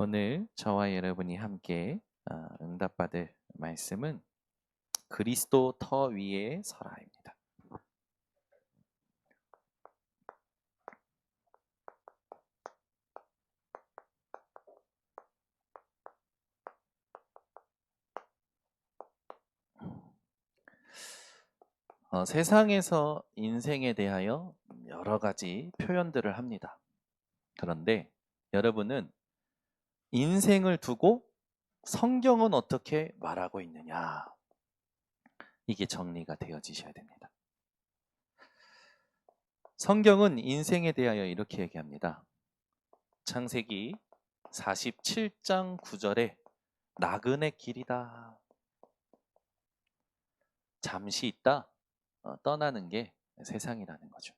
오늘 저와 여러분이 함께 응답받을 말씀은 그리스도 터 위에 서라입니다. 세상에서 인생에 대하여 여러 가지 표현들을 합니다. 그런데 여러분은 인생을 두고 성경은 어떻게 말하고 있느냐? 이게 정리가 되어지셔야 됩니다. 성경은 인생에 대하여 이렇게 얘기합니다. 창세기 47장 9절에 나그네 길이다. 잠시 있다 떠나는 게 세상이라는 거죠.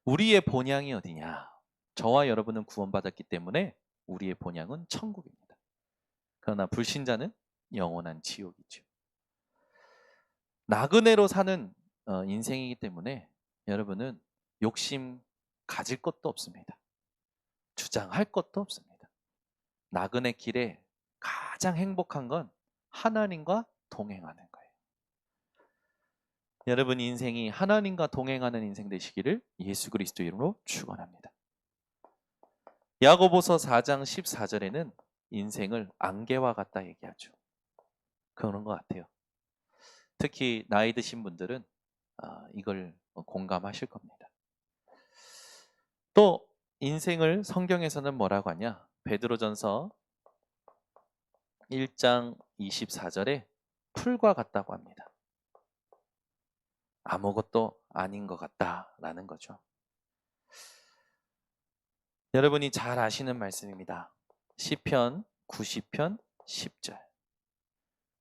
우리의 본향이 어디냐? 저와 여러분은 구원받았기 때문에 우리의 본향은 천국입니다. 그러나 불신자는 영원한 지옥이죠. 나그네로 사는 인생이기 때문에 여러분은 욕심 가질 것도 없습니다. 주장할 것도 없습니다. 나그네 길에 가장 행복한 건 하나님과 동행하는 거예요. 여러분 인생이 하나님과 동행하는 인생 되시기를 예수 그리스도 이름으로 축원합니다. 야고보서 4장 14절에는 인생을 안개와 같다 얘기하죠. 그런 것 같아요. 특히 나이 드신 분들은 이걸 공감하실 겁니다. 또 인생을 성경에서는 뭐라고 하냐? 베드로전서 1장 24절에 풀과 같다고 합니다. 아무것도 아닌 것 같다라는 거죠. 여러분이 잘 아시는 말씀입니다. 시편 90편 10절.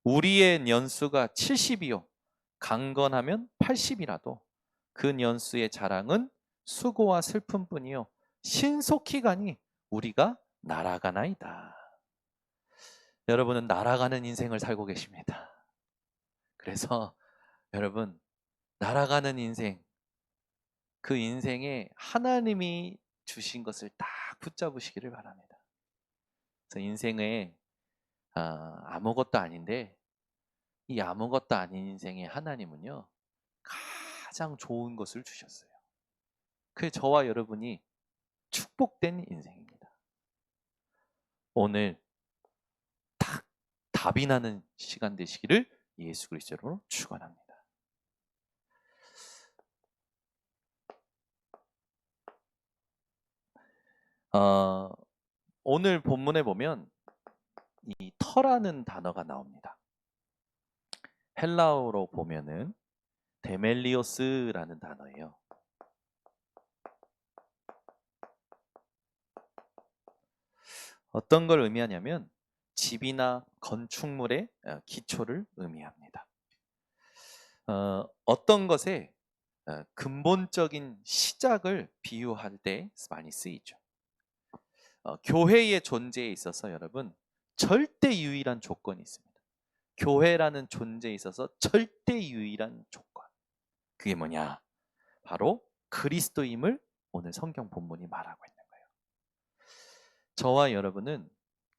우리의 년수가 70이요 강건하면 80이라도 그 년수의 자랑은 수고와 슬픔뿐이요 신속히 가니 우리가 날아가나이다. 여러분은 날아가는 인생을 살고 계십니다. 그래서 여러분 날아가는 인생, 그 인생에 하나님이 주신 것을 딱 붙잡으시기를 바랍니다. 그래서 인생에 아무것도 아닌데 이 아무것도 아닌 인생의 하나님은요 가장 좋은 것을 주셨어요. 그게 저와 여러분이 축복된 인생입니다. 오늘 딱 답이 나는 시간 되시기를 예수 그리스도로 축원합니다. 오늘 본문에 보면 이 터라는 단어가 나옵니다. 헬라어로 보면은 데멜리오스라는 단어예요. 어떤 걸 의미하냐면 집이나 건축물의 기초를 의미합니다. 어떤 것의 근본적인 시작을 비유할 때 많이 쓰이죠. 교회의 존재에 있어서 여러분 절대 유일한 조건이 있습니다. 교회라는 존재에 있어서 절대 유일한 조건. 그게 뭐냐? 바로 그리스도임을 오늘 성경 본문이 말하고 있는 거예요. 저와 여러분은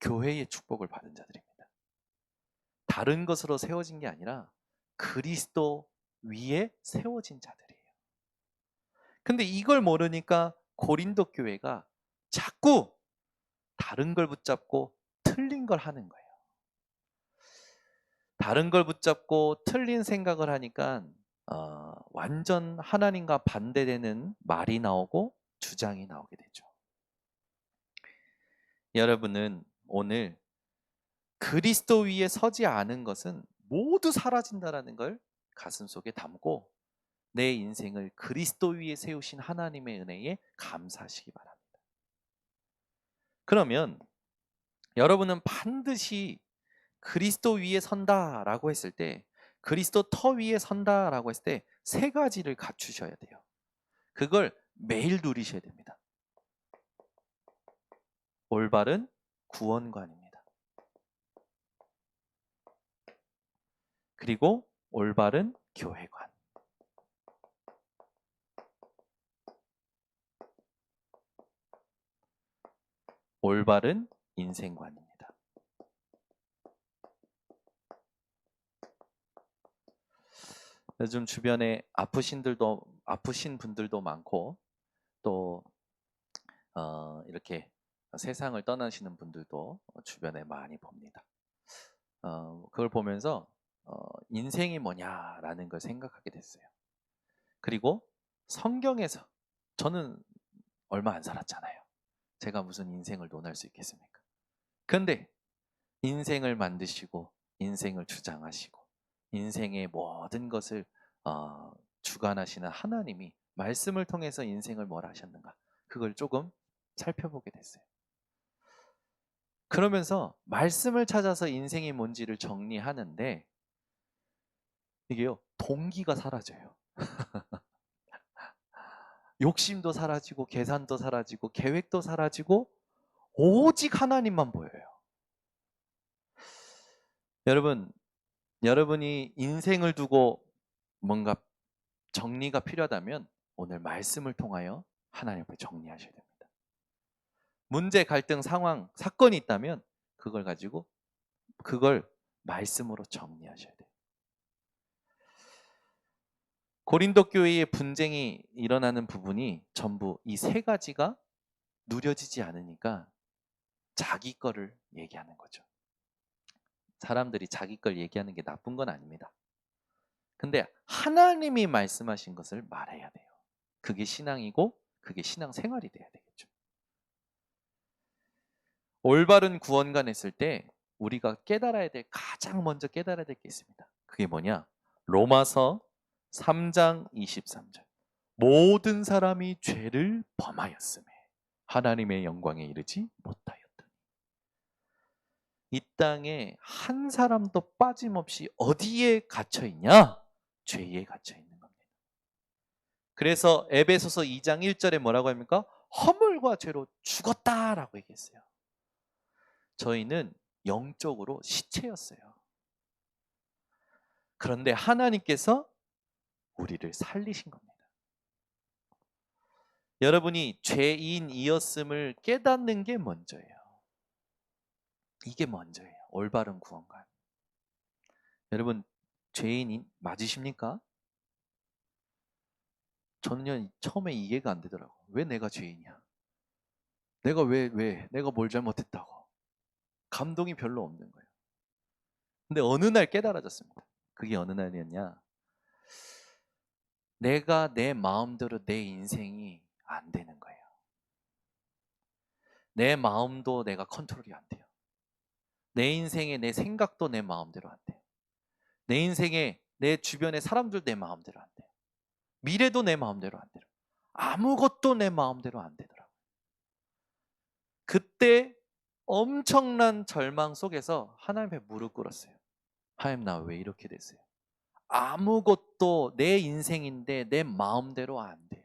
교회의 축복을 받은 자들입니다. 다른 것으로 세워진 게 아니라 그리스도 위에 세워진 자들이에요. 근데 이걸 모르니까 고린도 교회가 자꾸 다른 걸 붙잡고 틀린 걸 하는 거예요. 다른 걸 붙잡고 틀린 생각을 하니까 완전 하나님과 반대되는 말이 나오고 주장이 나오게 되죠. 여러분은 오늘 그리스도 위에 서지 않은 것은 모두 사라진다라는 걸 가슴속에 담고 내 인생을 그리스도 위에 세우신 하나님의 은혜에 감사하시기 바랍니다. 그러면 여러분은 반드시 그리스도 위에 선다라고 했을 때, 그리스도 터 위에 선다라고 했을 때 세 가지를 갖추셔야 돼요. 그걸 매일 누리셔야 됩니다. 올바른 구원관입니다. 그리고 올바른 교회관. 올바른 인생관입니다. 요즘 주변에 아프신 분들도 많고 또 이렇게 세상을 떠나시는 분들도 주변에 많이 봅니다. 그걸 보면서 인생이 뭐냐라는 걸 생각하게 됐어요. 그리고 성경에서 저는 얼마 안 살았잖아요. 제가 무슨 인생을 논할 수 있겠습니까? 근데 인생을 만드시고 인생을 주장하시고 인생의 모든 것을 주관하시는 하나님이 말씀을 통해서 인생을 뭘 하셨는가, 그걸 조금 살펴보게 됐어요. 그러면서 말씀을 찾아서 인생이 뭔지를 정리하는데 이게요, 동기가 사라져요. 욕심도 사라지고 계산도 사라지고 계획도 사라지고 오직 하나님만 보여요. 여러분이 인생을 두고 뭔가 정리가 필요하다면 오늘 말씀을 통하여 하나님 앞에 정리하셔야 됩니다. 문제, 갈등, 상황, 사건이 있다면 그걸 가지고 그걸 말씀으로 정리하셔야 돼요. 고린도 교회의 분쟁이 일어나는 부분이 전부 이 세 가지가 누려지지 않으니까 자기 거를 얘기하는 거죠. 사람들이 자기 걸 얘기하는 게 나쁜 건 아닙니다. 근데 하나님이 말씀하신 것을 말해야 돼요. 그게 신앙이고 그게 신앙생활이 돼야 되겠죠. 올바른 구원관 했을 때 우리가 가장 먼저 깨달아야 될 게 있습니다. 그게 뭐냐? 로마서 3장 23절. 모든 사람이 죄를 범하였음에 하나님의 영광에 이르지 못하였더니. 이 땅에 한 사람도 빠짐없이 어디에 갇혀 있냐? 죄에 갇혀 있는 겁니다. 그래서 에베소서 2장 1절에 뭐라고 합니까? 허물과 죄로 죽었다라고 얘기했어요. 저희는 영적으로 시체였어요. 그런데 하나님께서 우리를 살리신 겁니다. 여러분이 죄인이었음을 깨닫는 게 먼저예요. 이게 먼저예요. 올바른 구원관. 여러분, 죄인이 맞으십니까? 저는 처음에 이해가 안 되더라고요. 왜 내가 죄인이야? 내가 뭘 잘못했다고. 감동이 별로 없는 거예요. 근데 어느 날 깨달아졌습니다. 그게 어느 날이었냐? 내가 내 마음대로 내 인생이 안 되는 거예요. 내 마음도 내가 컨트롤이 안 돼요. 내 인생에 내 생각도 내 마음대로 안 돼요. 내 인생에 내 주변의 사람들 내 마음대로 안 돼요. 미래도 내 마음대로 안 돼요. 아무것도 내 마음대로 안 되더라고요. 그때 엄청난 절망 속에서 하나님 앞에 무릎 꿇었어요. 하나님, 나 왜 이렇게 됐어요? 아무것도 내 인생인데 내 마음대로 안 돼요.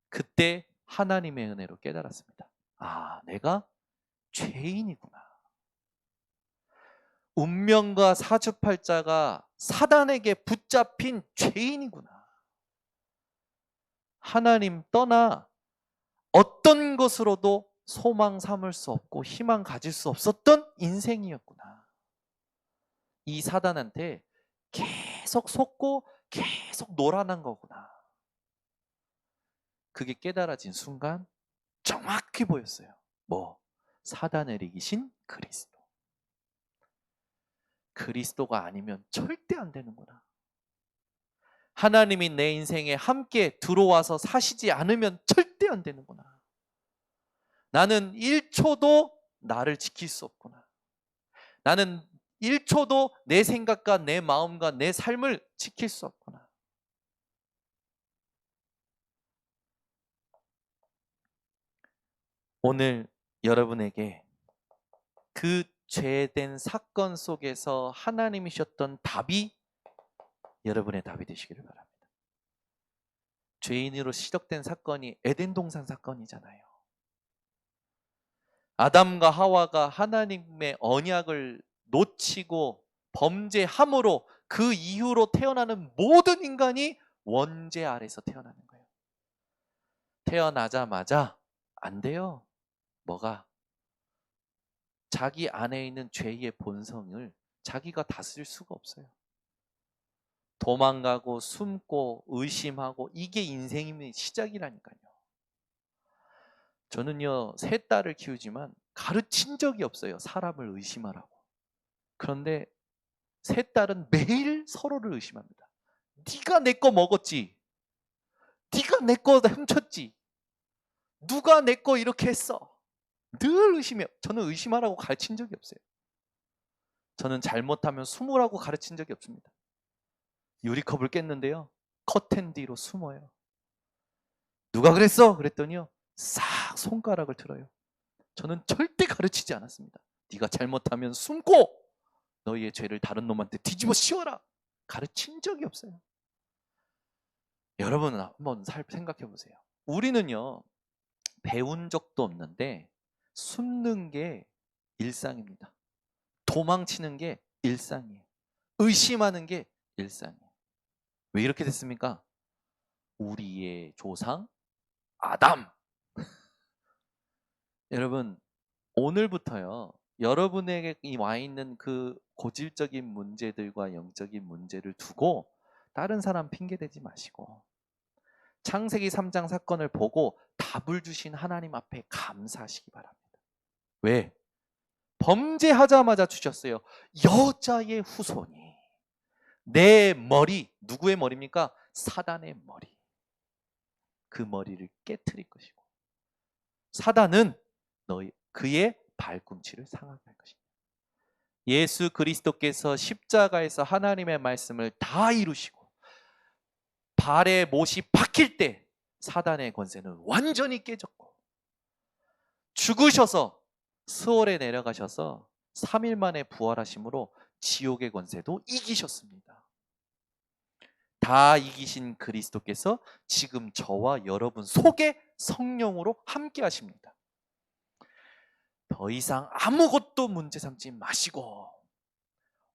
그때 하나님의 은혜로 깨달았습니다. 아, 내가 죄인이구나. 운명과 사주팔자가 사단에게 붙잡힌 죄인이구나. 하나님 떠나 어떤 것으로도 소망 삼을 수 없고 희망 가질 수 없었던 인생이었구나. 이 사단한테 계속 속고 계속 놀아난 거구나. 그게 깨달아진 순간 정확히 보였어요. 뭐? 사단을 이기신 그리스도. 그리스도가 아니면 절대 안 되는구나. 하나님이 내 인생에 함께 들어와서 사시지 않으면 절대 안 되는구나. 나는 1초도 나를 지킬 수 없구나. 나는 1초도 내 생각과 내 마음과 내 삶을 지킬 수 없구나. 오늘 여러분에게 그 죄된 사건 속에서 하나님이셨던 답이 여러분의 답이 되시기를 바랍니다. 죄인으로 시작된 사건이 에덴 동산 사건이잖아요. 아담과 하와가 하나님의 언약을 놓치고 범죄함으로 그 이후로 태어나는 모든 인간이 원죄 아래서 태어나는 거예요. 태어나자마자 안 돼요. 뭐가? 자기 안에 있는 죄의 본성을 자기가 다스릴 수가 없어요. 도망가고 숨고 의심하고 이게 인생의 시작이라니까요. 저는요, 세 딸을 키우지만 가르친 적이 없어요. 사람을 의심하라고. 그런데 세 딸은 매일 서로를 의심합니다. 네가 내 거 먹었지. 네가 내 거 훔쳤지. 누가 내 거 이렇게 했어. 늘 의심해요. 저는 의심하라고 가르친 적이 없어요. 저는 잘못하면 숨으라고 가르친 적이 없습니다. 유리컵을 깼는데요, 커튼 뒤로 숨어요. 누가 그랬어? 그랬더니요, 싹 손가락을 들어요. 저는 절대 가르치지 않았습니다. 네가 잘못하면 숨고 너희의 죄를 다른 놈한테 뒤집어 씌워라. 가르친 적이 없어요. 여러분은 한번 생각해 보세요. 우리는요, 배운 적도 없는데 숨는 게 일상입니다. 도망치는 게 일상이에요. 의심하는 게 일상이에요. 왜 이렇게 됐습니까? 우리의 조상 아담. 여러분, 오늘부터요, 여러분에게 와 있는 그 고질적인 문제들과 영적인 문제를 두고 다른 사람 핑계 대지 마시고 창세기 3장 사건을 보고 답을 주신 하나님 앞에 감사하시기 바랍니다. 왜? 범죄하자마자 주셨어요. 여자의 후손이. 내 머리, 누구의 머리입니까? 사단의 머리. 그 머리를 깨트릴 것이고 사단은 그의 발꿈치를 상하게 할 것입니다. 예수 그리스도께서 십자가에서 하나님의 말씀을 다 이루시고 발에 못이 박힐 때 사단의 권세는 완전히 깨졌고 죽으셔서 스월에 내려가셔서 3일 만에 부활하심으로 지옥의 권세도 이기셨습니다. 다 이기신 그리스도께서 지금 저와 여러분 속에 성령으로 함께 하십니다. 더 이상 아무것도 문제 삼지 마시고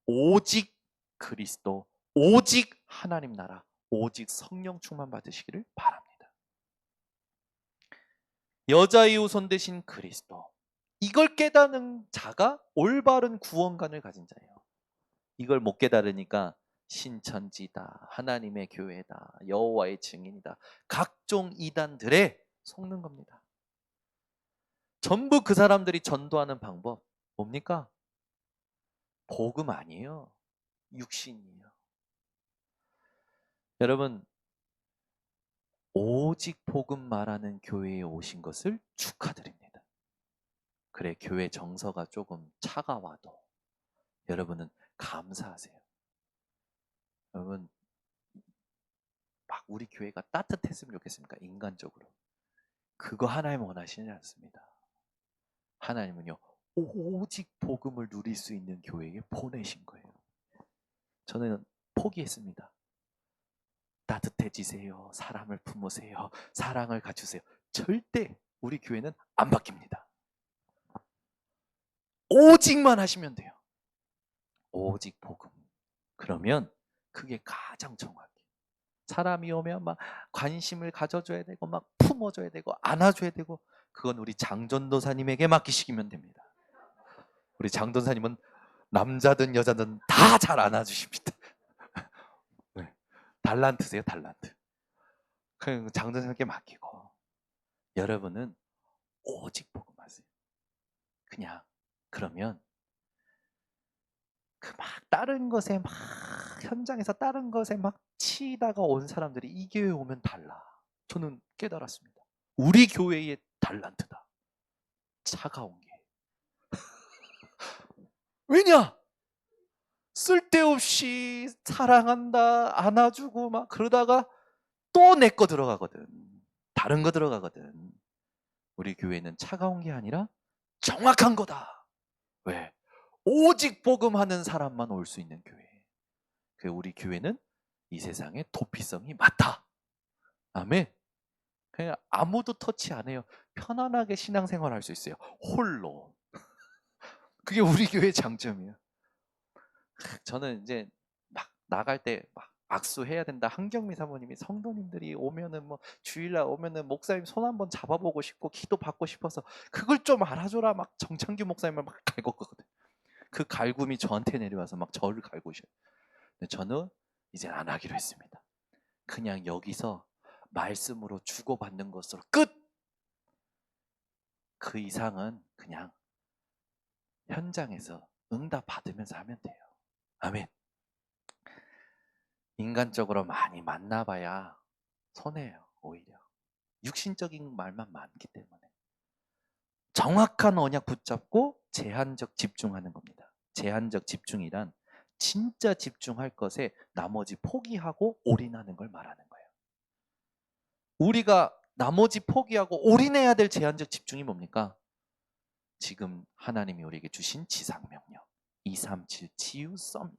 오직 그리스도, 오직 하나님 나라, 오직 성령 충만 받으시기를 바랍니다. 여자의 후손 되신 그리스도, 이걸 깨닫는 자가 올바른 구원관을 가진 자예요. 이걸 못 깨달으니까 신천지다, 하나님의 교회다, 여호와의 증인이다, 각종 이단들에 속는 겁니다. 전부 그 사람들이 전도하는 방법 뭡니까? 복음 아니에요. 육신이에요. 여러분, 오직 복음 말하는 교회에 오신 것을 축하드립니다. 그래, 교회 정서가 조금 차가워도 여러분은 감사하세요. 여러분, 막 우리 교회가 따뜻했으면 좋겠습니까? 인간적으로. 그거 하나님 원하시지 않습니다. 하나님은요, 오직 복음을 누릴 수 있는 교회에 보내신 거예요. 저는 포기했습니다. 따뜻해지세요. 사람을 품으세요. 사랑을 갖추세요. 절대 우리 교회는 안 바뀝니다. 오직만 하시면 돼요. 오직 복음. 그러면 그게 가장 정확해. 사람이 오면 막 관심을 가져줘야 되고 막 품어줘야 되고 안아줘야 되고 그건 우리 장전도사님에게 맡기시면 됩니다. 우리 장전사님은 남자든 여자든 다 잘 안아주십니다. 네. 달란트세요, 달란트. 그냥 장전사님께 맡기고 여러분은 오직 복음 하세요. 그냥 그러면 그 막 다른 것에 막 현장에서 다른 것에 막 치다가 온 사람들이 이 교회에 오면 달라. 저는 깨달았습니다. 우리 교회의 달란트다. 차가운 게. 왜냐? 쓸데없이 사랑한다, 안아주고 막 그러다가 또 내 거 들어가거든. 다른 거 들어가거든. 우리 교회는 차가운 게 아니라 정확한 거다. 왜? 오직 복음하는 사람만 올 수 있는 교회. 우리 교회는 이 세상의 도피성이 많다. 아멘. 그냥 아무도 터치 안 해요. 편안하게 신앙생활 할 수 있어요. 홀로. 그게 우리 교회의 장점이에요. 저는 이제 막 나갈 때 막 악수해야 된다. 한경미 사모님이 성도님들이 오면은 뭐 주일날 오면은 목사님 손 한번 잡아보고 싶고 기도 받고 싶어서 그걸 좀 알아줘라. 막 정창규 목사님을 막 갈궜거든. 그 갈굼이 저한테 내려와서 막 저를 갈구셔요. 근데 저는 이제 안 하기로 했습니다. 그냥 여기서 말씀으로 주고받는 것으로 끝! 그 이상은 그냥 현장에서 응답 받으면서 하면 돼요. 아멘. 인간적으로 많이 만나봐야 손해예요. 오히려 육신적인 말만 많기 때문에 정확한 언약 붙잡고 제한적 집중하는 겁니다. 제한적 집중이란 진짜 집중할 것에 나머지 포기하고 올인하는 걸 말하는 거예요. 우리가 나머지 포기하고 올인해야 될 제한적 집중이 뭡니까? 지금 하나님이 우리에게 주신 지상명령 237 치유 썸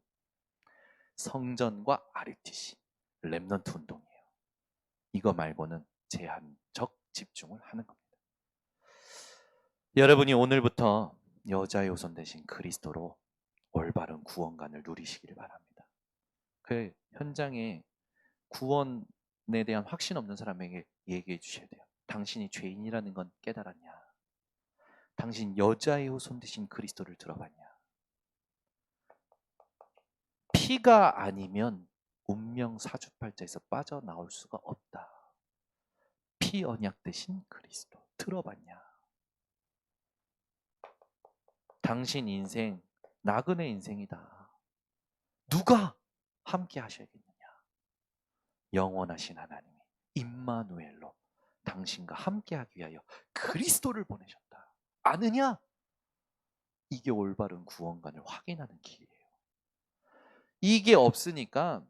성전과 RUTC 렘넌트 운동이에요. 이거 말고는 제한적 집중을 하는 겁니다. 여러분이 오늘부터 여자의 후손 대신 그리스도로 올바른 구원관을 누리시기를 바랍니다. 그 현장에 구원에 대한 확신 없는 사람에게 얘기해 주셔야 돼요. 당신이 죄인이라는 건 깨달았냐? 당신 여자의 후손 대신 그리스도를 들어봤냐? 피가 아니면 운명 사주팔자에서 빠져나올 수가 없다. 피 언약 대신 그리스도 들어봤냐? 당신 인생 나그네 인생이다. 누가 함께 하셔야겠느냐? 영원하신 하나님이 임마누엘로 당신과 함께하기 위하여 그리스도를 보내셨다. 아느냐? 이게 올바른 구원관을 확인하는 길이에요. 이게 없으니까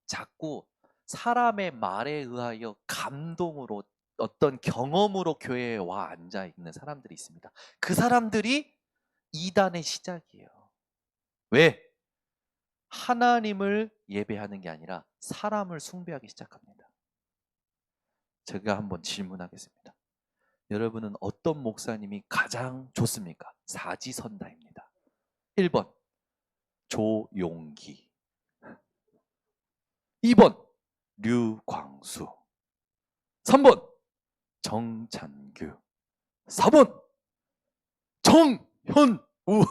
자꾸 사람의 말에 의하여 감동으로 어떤 경험으로 교회에 와 앉아 있는 사람들이 있습니다. 그 사람들이 이단의 시작이에요. 왜? 하나님을 예배하는 게 아니라 사람을 숭배하기 시작합니다. 제가 한번 질문하겠습니다. 여러분은 어떤 목사님이 가장 좋습니까? 사지선다입니다. 1번 조용기, 2번 류광수, 3번 정찬규, 4번 정현우.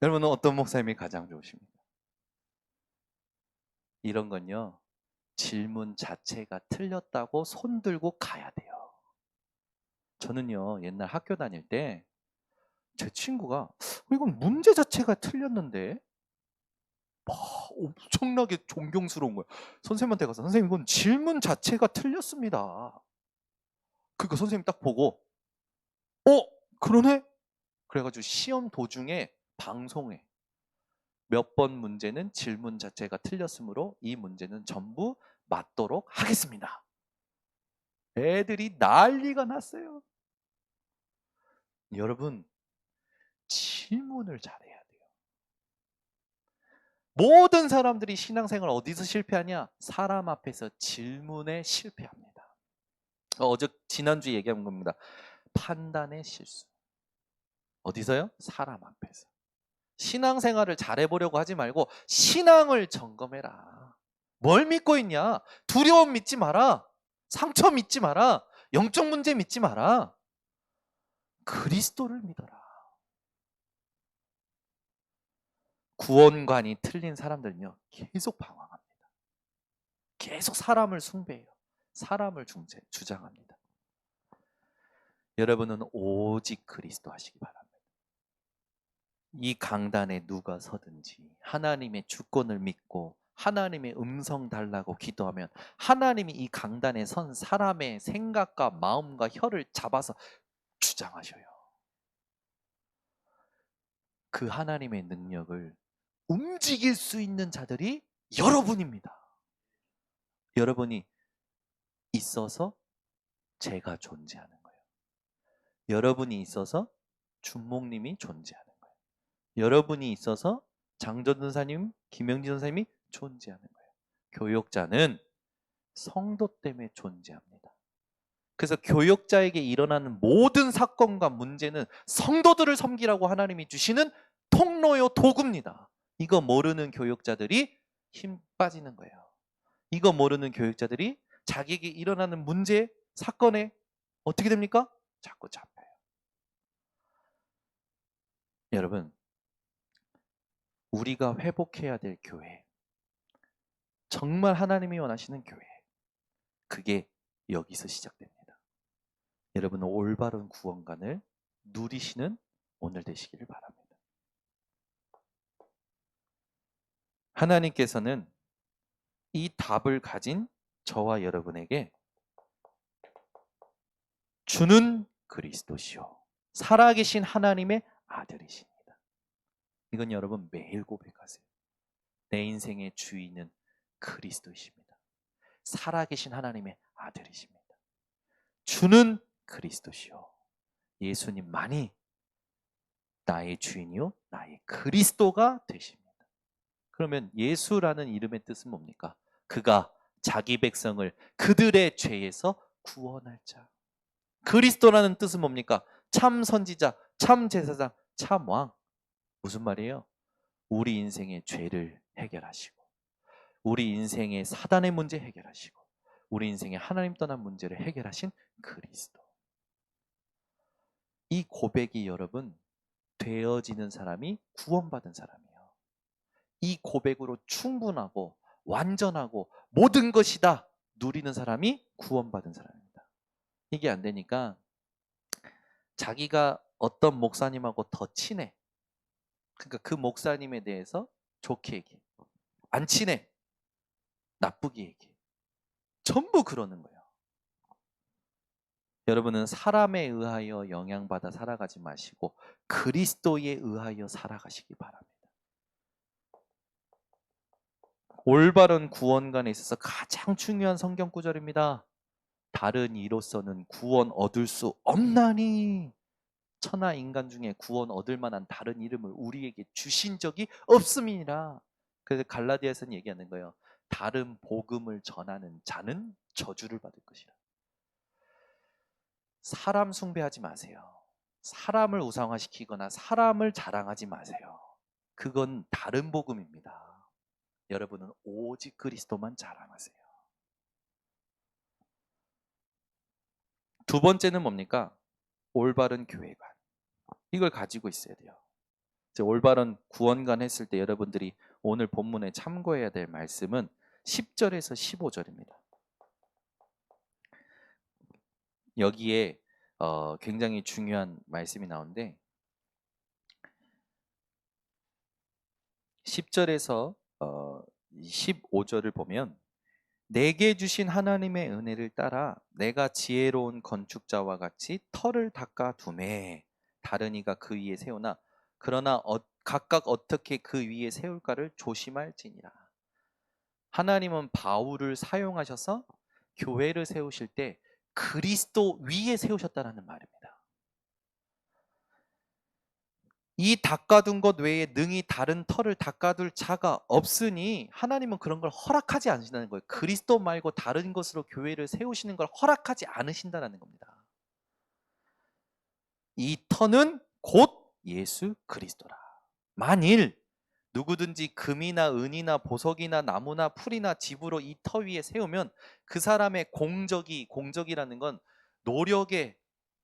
여러분은 어떤 목사님이 가장 좋으십니까? 이런 건요, 질문 자체가 틀렸다고 손 들고 가야 돼요. 저는요, 옛날 학교 다닐 때 제 친구가 이건 문제 자체가 틀렸는데 막 엄청나게 존경스러운 거예요. 선생님한테 가서 선생님 이건 질문 자체가 틀렸습니다. 그러니까 선생님 딱 보고 그러네? 그래가지고 시험 도중에 방송에 몇 번 문제는 질문 자체가 틀렸으므로 이 문제는 전부 맞도록 하겠습니다. 애들이 난리가 났어요. 여러분, 질문을 잘해야 돼요. 모든 사람들이 신앙생활 어디서 실패하냐? 사람 앞에서 질문에 실패합니다. 지난주에 얘기한 겁니다. 판단의 실수. 어디서요? 사람 앞에서. 신앙생활을 잘해보려고 하지 말고 신앙을 점검해라. 뭘 믿고 있냐? 두려움 믿지 마라. 상처 믿지 마라. 영적 문제 믿지 마라. 그리스도를 믿어라. 구원관이 틀린 사람들은요, 계속 방황합니다. 계속 사람을 숭배해요. 사람을 주장합니다. 여러분은 오직 그리스도 하시기 바랍니다. 이 강단에 누가 서든지 하나님의 주권을 믿고 하나님의 음성 달라고 기도하면 하나님이 이 강단에 선 사람의 생각과 마음과 혀를 잡아서 주장하셔요. 그 하나님의 능력을 움직일 수 있는 자들이 여러분입니다. 여러분이 있어서 제가 존재하는 거예요. 여러분이 있어서 준목님이 존재하는 거예요. 여러분이 있어서 장전전사님, 김영진 전사님이 존재하는 거예요. 교역자는 성도 때문에 존재합니다. 그래서 교역자에게 일어나는 모든 사건과 문제는 성도들을 섬기라고 하나님이 주시는 통로요 도구입니다. 이거 모르는 교육자들이 힘 빠지는 거예요. 이거 모르는 교육자들이 자기에게 일어나는 문제, 사건에 어떻게 됩니까? 자꾸 잡혀요. 여러분, 우리가 회복해야 될 교회, 정말 하나님이 원하시는 교회, 그게 여기서 시작됩니다. 여러분은 올바른 구원관을 누리시는 오늘 되시기를 바랍니다. 하나님께서는 이 답을 가진 저와 여러분에게 주는 그리스도시요 살아계신 하나님의 아들이십니다. 이건 여러분 매일 고백하세요. 내 인생의 주인은 그리스도이십니다. 살아계신 하나님의 아들이십니다. 주는 그리스도시요 예수님만이 나의 주인이요 나의 그리스도가 되십니다. 그러면 예수라는 이름의 뜻은 뭡니까? 그가 자기 백성을 그들의 죄에서 구원할 자. 그리스도라는 뜻은 뭡니까? 참 선지자, 참 제사장, 참 왕. 무슨 말이에요? 우리 인생의 죄를 해결하시고 우리 인생의 사단의 문제 해결하시고 우리 인생의 하나님 떠난 문제를 해결하신 그리스도. 이 고백이 여러분 되어지는 사람이 구원받은 사람이에요. 이 고백으로 충분하고 완전하고 모든 것이다 누리는 사람이 구원받은 사람입니다. 이게 안 되니까 자기가 어떤 목사님하고 더 친해. 그러니까 그 목사님에 대해서 좋게 얘기해. 안 친해. 나쁘게 얘기해. 전부 그러는 거예요. 여러분은 사람에 의하여 영향받아 살아가지 마시고 그리스도에 의하여 살아가시기 바랍니다. 올바른 구원관에 있어서 가장 중요한 성경 구절입니다. 다른 이로서는 구원 얻을 수 없나니 천하 인간 중에 구원 얻을 만한 다른 이름을 우리에게 주신 적이 없음이니라. 그래서 갈라디아서는 얘기하는 거예요. 다른 복음을 전하는 자는 저주를 받을 것이라. 사람 숭배하지 마세요. 사람을 우상화시키거나 사람을 자랑하지 마세요. 그건 다른 복음입니다. 여러분은 오직 그리스도만 자랑하세요. 두 번째는 뭡니까? 올바른 교회관. 이걸 가지고 있어야 돼요. 올바른 구원관 했을 때 여러분들이 오늘 본문에 참고해야 될 말씀은 10절에서 15절입니다. 여기에 굉장히 중요한 말씀이 나오는데 10절에서 15절을 보면 내게 주신 하나님의 은혜를 따라 내가 지혜로운 건축자와 같이 터를 닦아 두매 다른 이가 그 위에 세우나 그러나 각각 어떻게 그 위에 세울까를 조심할지니라. 하나님은 바울을 사용하셔서 교회를 세우실 때 그리스도 위에 세우셨다는 말입니다. 이 닦아둔 것 외에 능히 다른 터를 닦아둘 자가 없으니 하나님은 그런 걸 허락하지 않으신다는 거예요. 그리스도 말고 다른 것으로 교회를 세우시는 걸 허락하지 않으신다는 겁니다. 이 터는 곧 예수 그리스도라. 만일 누구든지 금이나 은이나 보석이나 나무나 풀이나 집으로 이 터 위에 세우면 그 사람의 공적이라는 건 노력의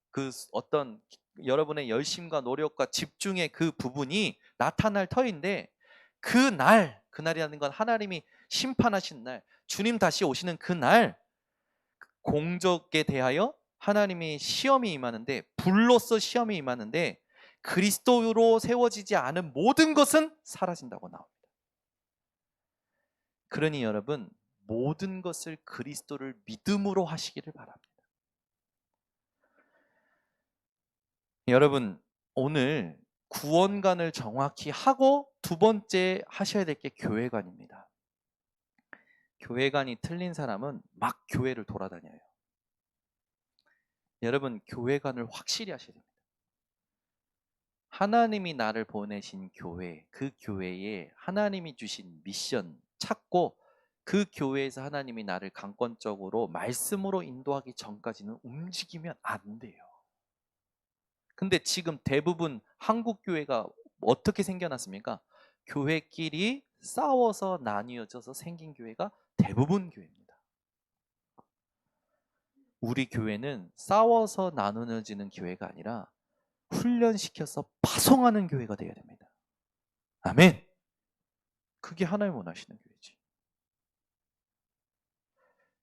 그 어떤 여러분의 열심과 노력과 집중의 그 부분이 나타날 터인데 그날이라는 건 하나님이 심판하신 날, 주님 다시 오시는 그날 공적에 대하여 하나님이 시험이 임하는데 불로써 시험이 임하는데 그리스도로 세워지지 않은 모든 것은 사라진다고 나옵니다. 그러니 여러분 모든 것을 그리스도를 믿음으로 하시기를 바랍니다. 여러분 오늘 구원관을 정확히 하고 두 번째 하셔야 될 게 교회관입니다. 교회관이 틀린 사람은 막 교회를 돌아다녀요. 여러분 교회관을 확실히 하셔야 됩니다. 하나님이 나를 보내신 교회, 그 교회에 하나님이 주신 미션 찾고 그 교회에서 하나님이 나를 강권적으로 말씀으로 인도하기 전까지는 움직이면 안 돼요. 근데 지금 대부분 한국 교회가 어떻게 생겨났습니까? 교회끼리 싸워서 나뉘어져서 생긴 교회가 대부분 교회입니다. 우리 교회는 싸워서 나누어지는 교회가 아니라 훈련시켜서 파송하는 교회가 되어야 됩니다. 아멘. 그게 하나님 원하시는 교회지.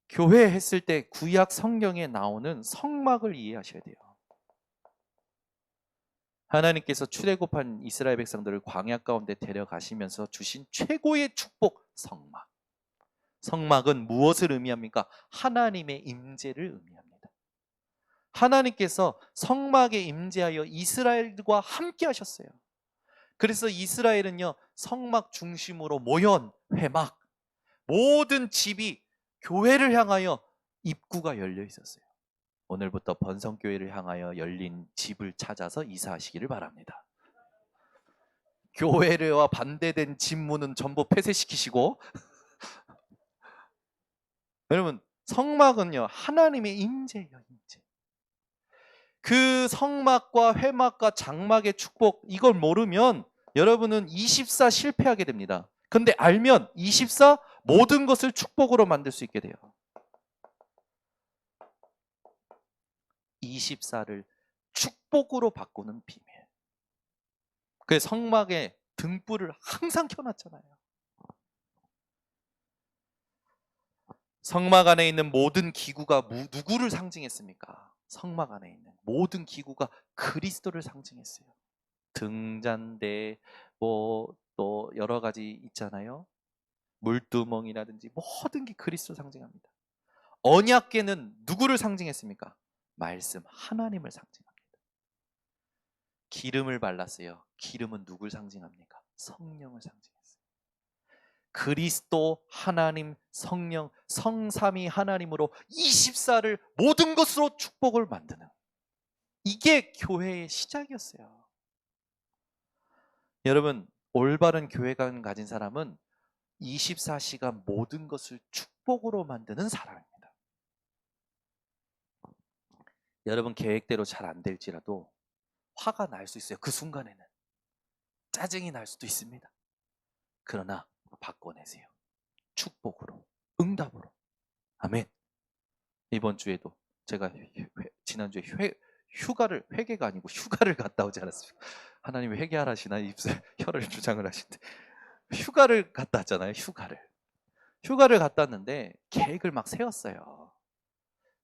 교회 했을 때 구약 성경에 나오는 성막을 이해하셔야 돼요. 하나님께서 출애굽한 이스라엘 백성들을 광야 가운데 데려가시면서 주신 최고의 축복, 성막. 성막은 무엇을 의미합니까? 하나님의 임재를 의미합니다. 하나님께서 성막에 임재하여 이스라엘과 함께 하셨어요. 그래서 이스라엘은요, 성막 중심으로 모여온 회막, 모든 집이 교회를 향하여 입구가 열려 있었어요. 오늘부터 번성교회를 향하여 열린 집을 찾아서 이사하시기를 바랍니다. 교회와 반대된 집문은 전부 폐쇄시키시고 여러분, 성막은요, 하나님의 임재예요, 임재. 그 성막과 회막과 장막의 축복, 이걸 모르면 여러분은 24 실패하게 됩니다. 근데 알면 24 모든 것을 축복으로 만들 수 있게 돼요. 24를 축복으로 바꾸는 비밀. 그 성막에 등불을 항상 켜놨잖아요. 성막 안에 있는 모든 기구가 누구를 상징했습니까? 성막 안에 있는 모든 기구가 그리스도를 상징했어요. 등잔대, 또 여러 가지 있잖아요. 물두멍이라든지 모든 게 그리스도 상징합니다. 언약궤는 누구를 상징했습니까? 말씀, 하나님을 상징합니다. 기름을 발랐어요. 기름은 누굴 상징합니까? 성령을 상징했어요. 그리스도, 하나님, 성령, 성삼위 하나님으로 24를 모든 것으로 축복을 만드는, 이게 교회의 시작이었어요. 여러분, 올바른 교회관 가진 사람은 24시간 모든 것을 축복으로 만드는 사람입니다. 여러분, 계획대로 잘 안 될지라도 화가 날 수 있어요. 그 순간에는 짜증이 날 수도 있습니다. 그러나 바꿔내세요. 축복으로, 응답으로. 아멘. 이번 주에도 제가 지난주에 휴가를, 회개가 아니고 휴가를 갔다 오지 않았습니까? 하나님이 회개하라시나 입술 혀를 주장을 하신대. 휴가를 갔다 왔잖아요. 휴가를 갔다 왔는데 계획을 막 세웠어요.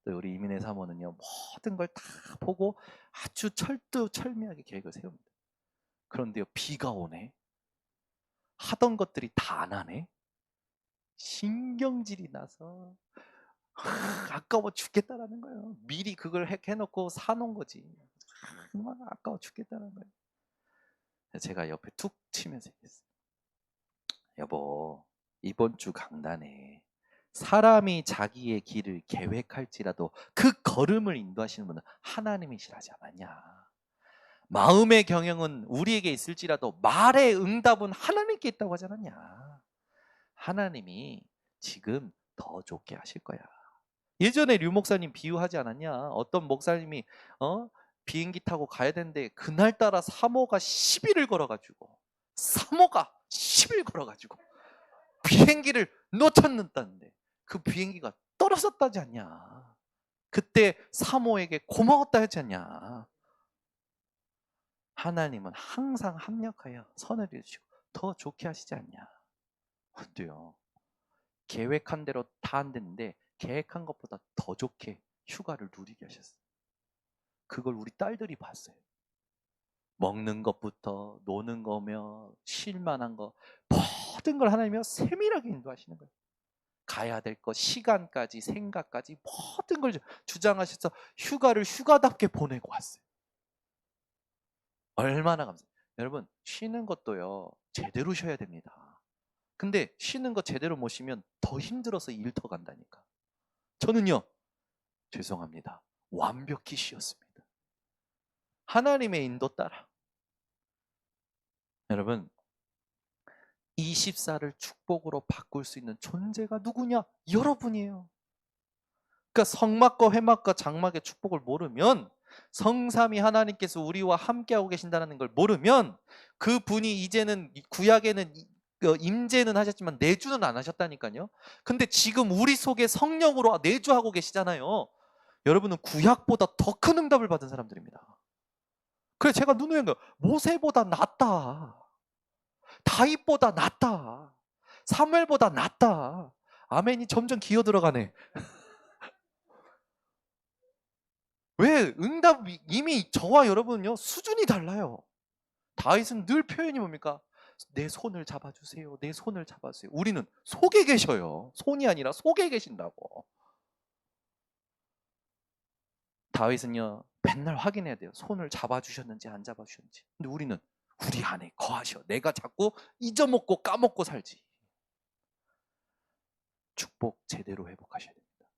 우리 이민혜 사모는요, 모든 걸 다 보고 아주 철두철미하게 계획을 세웁니다. 그런데요, 비가 오네. 하던 것들이 다 안 하네. 신경질이 나서 아까워 죽겠다라는 거예요. 미리 그걸 해놓고 사놓은 거지. 정말 아까워 죽겠다는 거예요. 제가 옆에 툭 치면서 얘기했어요. 여보, 이번 주 강단에 사람이 자기의 길을 계획할지라도 그 걸음을 인도하시는 분은 하나님이시라지 않았냐. 마음의 경영은 우리에게 있을지라도 말의 응답은 하나님께 있다고 하지 않았냐. 하나님이 지금 더 좋게 하실 거야. 예전에 류 목사님 비유하지 않았냐. 어떤 목사님이 비행기 타고 가야 되는데 그날따라 사모가 10일을 걸어가지고 비행기를 놓쳤는다는데 그 비행기가 떨어졌다지 않냐. 그때 사모에게 고마웠다 했지 않냐. 하나님은 항상 합력하여 선을 이루시고 더 좋게 하시지 않냐. 어때요? 계획한 대로 다 안 됐는데 계획한 것보다 더 좋게 휴가를 누리게 하셨어요. 그걸 우리 딸들이 봤어요. 먹는 것부터 노는 거며 쉴 만한 거 모든 걸 하나님이 세밀하게 인도하시는 거예요. 가야 될 것, 시간까지, 생각까지 모든 걸 주장하셔서 휴가를 휴가답게 보내고 왔어요. 얼마나 감사해요. 여러분, 쉬는 것도요, 제대로 쉬어야 됩니다. 근데 쉬는 거 제대로 못 쉬면 더 힘들어서 일 더 간다니까. 저는요, 죄송합니다, 완벽히 쉬었습니다. 하나님의 인도 따라. 여러분, 24를 축복으로 바꿀 수 있는 존재가 누구냐? 여러분이에요. 그러니까 성막과 회막과 장막의 축복을 모르면 성삼위 하나님께서 우리와 함께하고 계신다는 걸 모르면 그분이 이제는 구약에는 임재는 하셨지만 내주는 안 하셨다니까요. 근데 지금 우리 속에 성령으로 내주하고 계시잖아요. 여러분은 구약보다 더 큰 응답을 받은 사람들입니다. 그래서 제가 눈에 보는 거예요. 모세보다 낫다. 다윗보다 낫다. 사무엘보다 낫다. 아멘이 점점 기어 들어가네. 왜? 응답이 이미 저와 여러분은요 수준이 달라요. 다윗은 늘 표현이 뭡니까? 내 손을 잡아주세요. 내 손을 잡아주세요. 우리는 속에 계셔요. 손이 아니라 속에 계신다고. 다윗은요 맨날 확인해야 돼요. 손을 잡아주셨는지 안 잡아주셨는지. 근데 우리는 우리 안에 거하셔. 내가 자꾸 잊어먹고 까먹고 살지. 축복 제대로 회복하셔야 됩니다.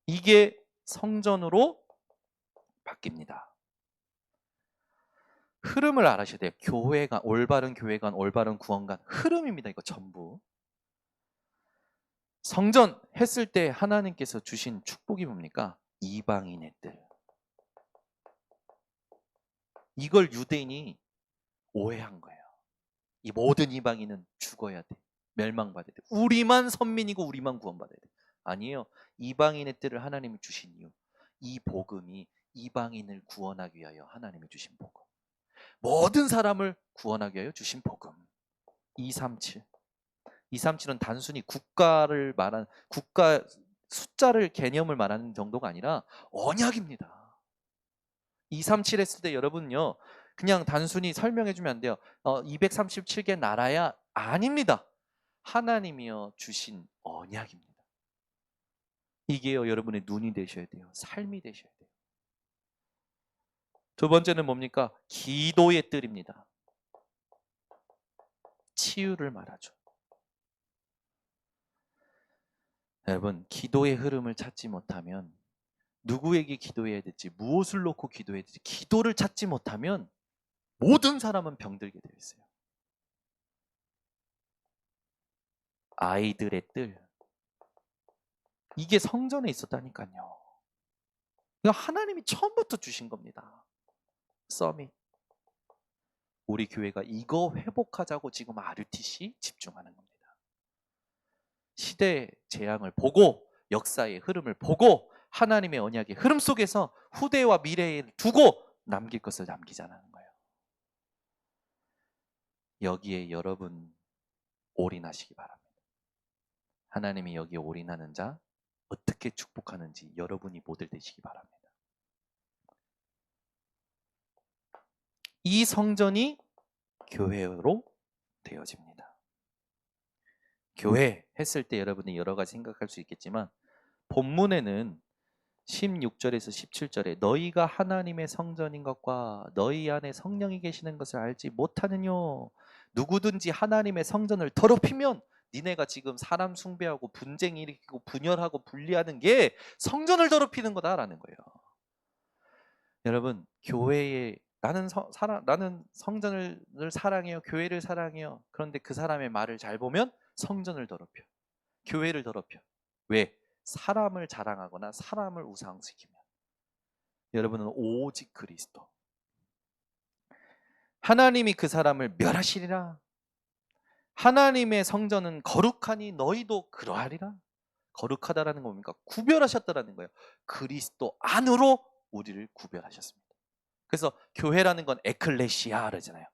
이게 성전으로 바뀝니다. 흐름을 알아셔야 돼요. 교회가 올바른 교회관, 올바른 구원관 흐름입니다. 이거 전부. 성전 했을 때 하나님께서 주신 축복이 뭡니까? 이방인의 뜰. 이걸 유대인이 오해한 거예요. 이 모든 이방인은 죽어야 돼. 멸망받아야 돼. 우리만 선민이고 우리만 구원받아야 돼. 아니에요. 이방인의 뜰을 하나님이 주신 이유. 이 복음이 이방인을 구원하기 위하여 하나님이 주신 복음. 모든 사람을 구원하기 위하여 주신 복음. 237. 237은 단순히 국가를 말하는 국가 숫자를 개념을 말하는 정도가 아니라 언약입니다. 237 했을 때 여러분요 그냥 단순히 설명해 주면 안 돼요. 237개 나라야 아닙니다. 하나님이여 주신 언약입니다. 이게요 여러분의 눈이 되셔야 돼요. 삶이 되셔야 돼요. 두 번째는 뭡니까? 기도의 뜰입니다. 치유를 말하죠. 여러분 기도의 흐름을 찾지 못하면 누구에게 기도해야 될지 무엇을 놓고 기도해야 될지 기도를 찾지 못하면 모든 사람은 병들게 되어 있어요. 아이들의 뜰 이게 성전에 있었다니까요. 이거 하나님이 처음부터 주신 겁니다. 서밋 우리 교회가 이거 회복하자고 지금 RUTC 집중하는 겁니다. 시대의 재앙을 보고 역사의 흐름을 보고 하나님의 언약의 흐름 속에서 후대와 미래에 두고 남길 것을 남기자는 거예요. 여기에 여러분 올인하시기 바랍니다. 하나님이 여기에 올인하는 자 어떻게 축복하는지 여러분이 모델 되시기 바랍니다. 이 성전이 교회로 되어집니다. 교회 했을 때 여러분이 여러 가지 생각할 수 있겠지만 본문에는 16절에서 17절에 너희가 하나님의 성전인 것과 너희 안에 성령이 계시는 것을 알지 못하느뇨. 누구든지 하나님의 성전을 더럽히면 니네가 지금 사람 숭배하고 분쟁 일으키고 분열하고 분리하는 게 성전을 더럽히는 거다라는 거예요. 여러분 교회에 나는 성전을 사랑해요. 교회를 사랑해요. 그런데 그 사람의 말을 잘 보면 성전을 더럽혀. 교회를 더럽혀. 왜? 사람을 자랑하거나 사람을 우상시키면. 여러분은 오직 그리스도. 하나님이 그 사람을 멸하시리라. 하나님의 성전은 거룩하니 너희도 그러하리라. 거룩하다라는 건 뭡니까? 구별하셨다라는 거예요. 그리스도 안으로 우리를 구별하셨습니다. 그래서 교회라는 건 에클레시아 그러잖아요.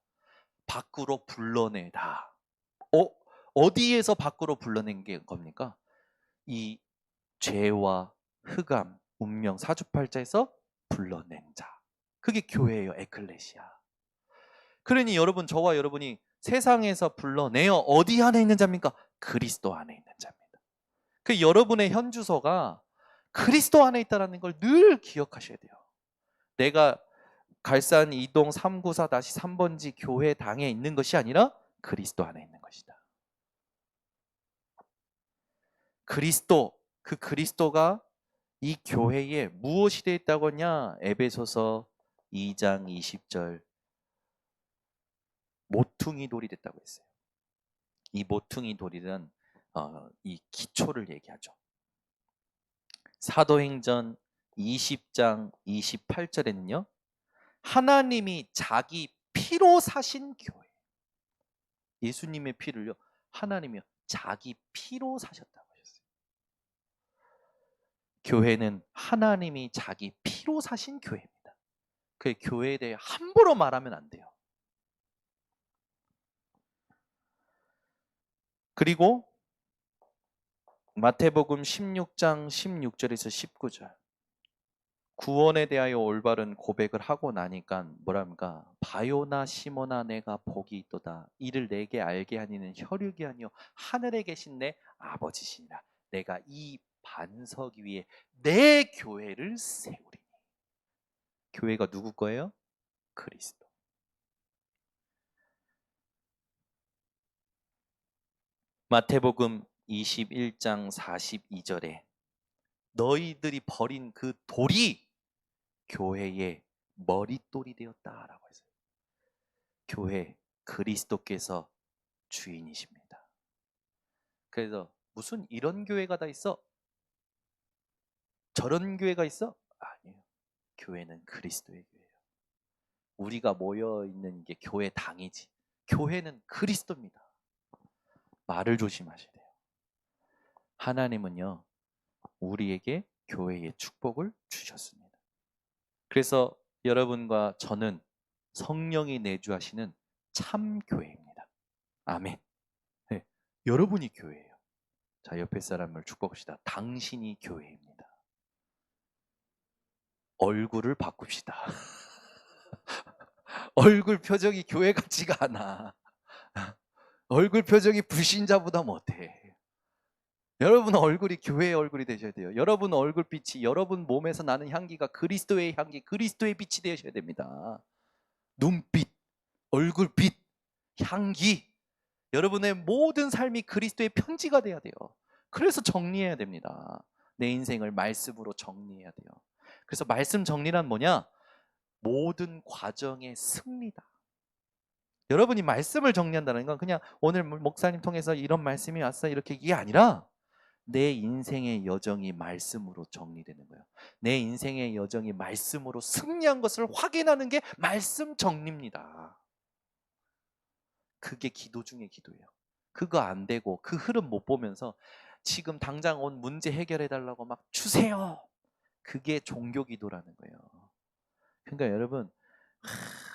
밖으로 불러내다. 어디에서 밖으로 불러낸 게 겁니까? 이 죄와 흑암, 운명, 사주팔자에서 불러낸 자. 그게 교회예요. 에클레시아. 그러니 여러분 저와 여러분이 세상에서 불러내어 어디 안에 있는 자입니까? 그리스도 안에 있는 자입니다. 그 여러분의 현주소가 그리스도 안에 있다는 걸 늘 기억하셔야 돼요. 내가 갈산 2동 394-3번지 교회 당에 있는 것이 아니라 그리스도 안에 있는 것이다. 그리스도, 그 그리스도가 이 교회에 무엇이 되어 있다고 하냐? 에베소서 2장 20절 모퉁이 돌이 됐다고 했어요. 이 모퉁이 돌이란 이 기초를 얘기하죠. 사도행전 20장 28절에는요. 하나님이 자기 피로 사신 교회. 예수님의 피를요. 하나님이 자기 피로 사셨다고 하셨어요. 교회는 하나님이 자기 피로 사신 교회입니다. 그 교회에 대해 함부로 말하면 안 돼요. 그리고 마태복음 16장 16절에서 19절. 구원에 대하여 올바른 고백을 하고 나니까 뭐랍니까? 바요나 시모나 내가 복이 있도다. 이를 내게 알게 하니는 혈육이 아니요 하늘에 계신 내 아버지시니라. 내가 이 반석 위에 내 교회를 세우리니. 교회가 누구 거예요? 그리스도. 마태복음 21장 42절에 너희들이 버린 그 돌이 교회의 머릿돌이 되었다라고 했어요. 교회 그리스도께서 주인이십니다. 그래서 무슨 이런 교회가 다 있어? 저런 교회가 있어? 아니에요. 교회는 그리스도의 교회예요. 우리가 모여 있는 게 교회 당이지. 교회는 그리스도입니다. 말을 조심하셔야 돼요. 하나님은요, 우리에게 교회의 축복을 주셨습니다. 그래서 여러분과 저는 성령이 내주하시는 참 교회입니다. 아멘. 네, 여러분이 교회예요. 자, 옆에 사람을 축복합시다. 당신이 교회입니다. 얼굴을 바꿉시다. 얼굴 표정이 교회 같지가 않아. 얼굴 표정이 불신자보다 못해. 여러분 얼굴이 교회의 얼굴이 되셔야 돼요. 여러분 얼굴빛이 여러분 몸에서 나는 향기가 그리스도의 향기, 그리스도의 빛이 되셔야 됩니다. 눈빛, 얼굴빛, 향기. 여러분의 모든 삶이 그리스도의 편지가 돼야 돼요. 그래서 정리해야 됩니다. 내 인생을 말씀으로 정리해야 돼요. 그래서 말씀 정리란 뭐냐? 모든 과정의 승리다. 여러분이 말씀을 정리한다는 건 그냥 오늘 목사님 통해서 이런 말씀이 왔어 이렇게 이게 아니라 내 인생의 여정이 말씀으로 정리되는 거예요. 내 인생의 여정이 말씀으로 승리한 것을 확인하는 게 말씀 정리입니다. 그게 기도 중에 기도예요. 그거 안 되고 그 흐름 못 보면서 지금 당장 온 문제 해결해 달라고 막 주세요. 그게 종교 기도라는 거예요. 그러니까 여러분